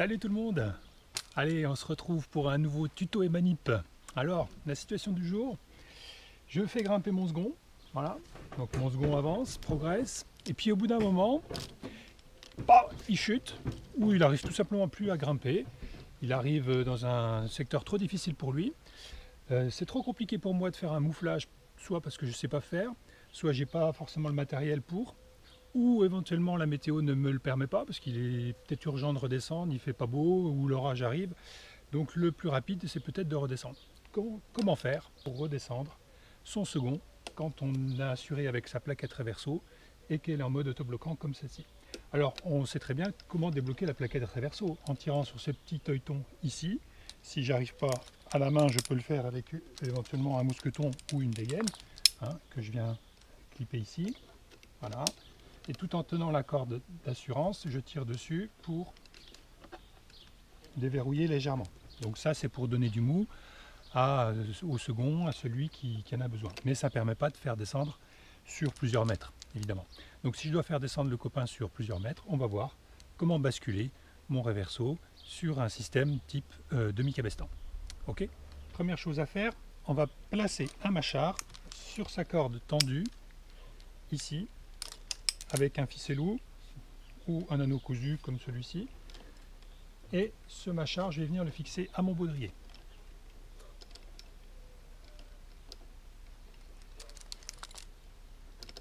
Salut tout le monde. Allez, on se retrouve pour un nouveau tuto et manip. Alors, la situation du jour, je fais grimper mon second, voilà, donc mon second avance, progresse, et puis au bout d'un moment, bah, il chute, ou il arrive tout simplement plus à grimper, il arrive dans un secteur trop difficile pour lui. C'est trop compliqué pour moi de faire un mouflage, soit parce que je ne sais pas faire, soit j'ai pas forcément le matériel pour, ou éventuellement la météo ne me le permet pas parce qu'il est peut-être urgent de redescendre, il fait pas beau ou l'orage arrive. Donc le plus rapide, c'est peut-être de redescendre. Comment faire pour redescendre son second quand on a assuré avec sa plaquette reverso et qu'elle est en mode autobloquant comme celle-ci? Alors on sait très bien comment débloquer la plaquette reverso en tirant sur ce petit œilleton ici. Si j'arrive pas à la main, je peux le faire avec éventuellement un mousqueton ou une dégaine, que je viens clipper ici. Voilà. Et tout en tenant la corde d'assurance, je tire dessus pour déverrouiller légèrement. Donc ça, c'est pour donner du mou au second, à celui qui en a besoin. Mais ça ne permet pas de faire descendre sur plusieurs mètres, évidemment. Donc si je dois faire descendre le copain sur plusieurs mètres, on va voir comment basculer mon reverso sur un système type demi-cabestan. Ok. Première chose à faire, on va placer un mâchard sur sa corde tendue, ici, avec un ficellou ou un anneau cousu comme celui-ci. Et ce mâchard, je vais venir le fixer à mon baudrier.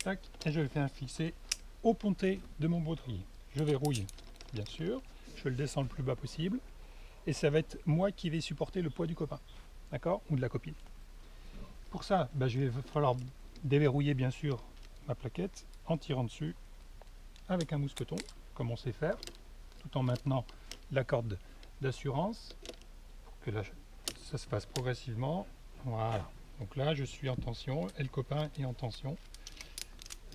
Tac, et je le fais fixer au pontet de mon baudrier. Je verrouille, bien sûr. Je le descends le plus bas possible. Et ça va être moi qui vais supporter le poids du copain. D'accord? Ou de la copine. Pour ça, je vais falloir déverrouiller, bien sûr, ma plaquette en tirant dessus avec un mousqueton, comme on sait faire, tout en maintenant la corde d'assurance pour que ça se fasse progressivement. Voilà. Donc là, je suis en tension et le copain est en tension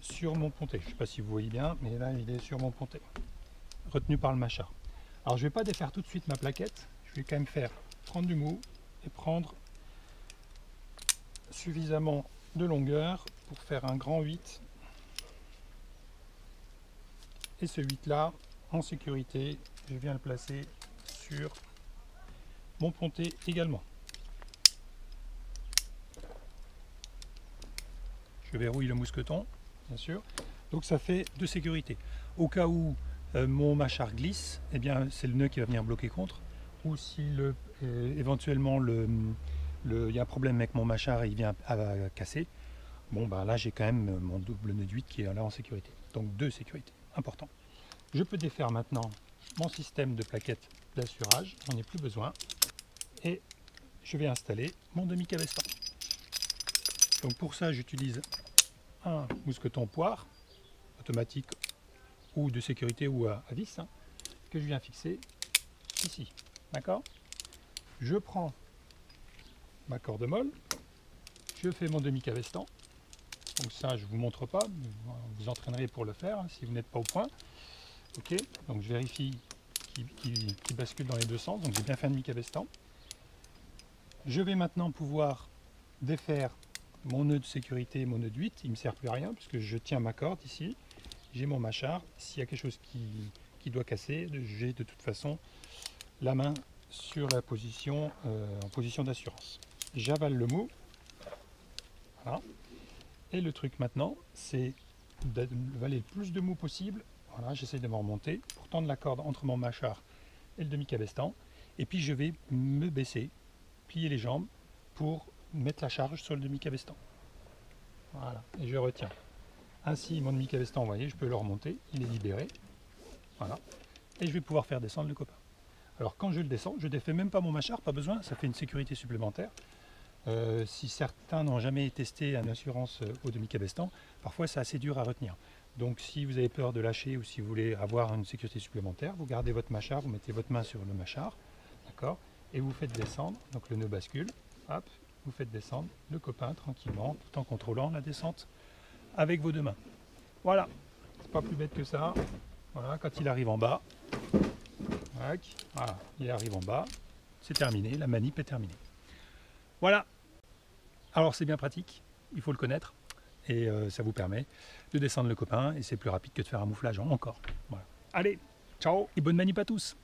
sur mon pontet. Je ne sais pas si vous voyez bien, mais là, il est sur mon pontet, retenu par le mâchard. Alors, je ne vais pas défaire tout de suite ma plaquette. Je vais quand même prendre du mou et prendre suffisamment de longueur pour faire un grand 8. Et ce 8 là, en sécurité, je viens le placer sur mon pontet également. Je verrouille le mousqueton, bien sûr. Donc ça fait de sécurité. Au cas où mon mâchard glisse, eh bien c'est le nœud qui va venir bloquer contre. Ou si éventuellement il y a un problème avec mon mâchard et il vient à casser, bon là j'ai quand même mon double nœud de 8 qui est là en sécurité. Donc deux sécurités, important. Je peux défaire maintenant mon système de plaquettes d'assurage, j'en ai plus besoin. Et je vais installer mon demi-cabestan. Donc pour ça, j'utilise un mousqueton poire, automatique ou de sécurité ou à vis, que je viens fixer ici. D'accord? Je prends ma corde molle, je fais mon demi-cabestan. Donc ça, je ne vous montre pas, vous entraînerez pour le faire si vous n'êtes pas au point. Ok, donc je vérifie qu'il bascule dans les deux sens, donc j'ai bien fait un demi-cabestan. Je vais maintenant pouvoir défaire mon nœud de sécurité, mon nœud de 8, il ne me sert plus à rien puisque je tiens ma corde ici, j'ai mon mâchard, s'il y a quelque chose qui doit casser, j'ai de toute façon la main sur la position, en position d'assurance. J'avale le mou, voilà. Et le truc maintenant, c'est d'avaler le plus de mou possible. Voilà, j'essaie de me remonter pour tendre la corde entre mon mâchard et le demi-cabestan. Et puis je vais me baisser, plier les jambes pour mettre la charge sur le demi-cabestan. Voilà, et je retiens. Ainsi, mon demi-cabestan, vous voyez, je peux le remonter, il est libéré. Voilà, et je vais pouvoir faire descendre le copain. Alors quand je le descends, je ne défais même pas mon mâchard, pas besoin, ça fait une sécurité supplémentaire. Si certains n'ont jamais testé une assurance au demi-cabestan, parfois c'est assez dur à retenir. Donc si vous avez peur de lâcher ou si vous voulez avoir une sécurité supplémentaire, vous gardez votre mâchard, vous mettez votre main sur le mâchard, d'accord, et vous faites descendre, donc le nœud bascule, hop, vous faites descendre le copain tranquillement, tout en contrôlant la descente avec vos deux mains. Voilà, c'est pas plus bête que ça. Voilà, quand il arrive en bas, voilà, il arrive en bas, c'est terminé, la manip est terminée. Voilà. Alors c'est bien pratique, il faut le connaître, et ça vous permet de descendre le copain, et c'est plus rapide que de faire un mouflage encore. Voilà. Allez, ciao et bonne manip à tous.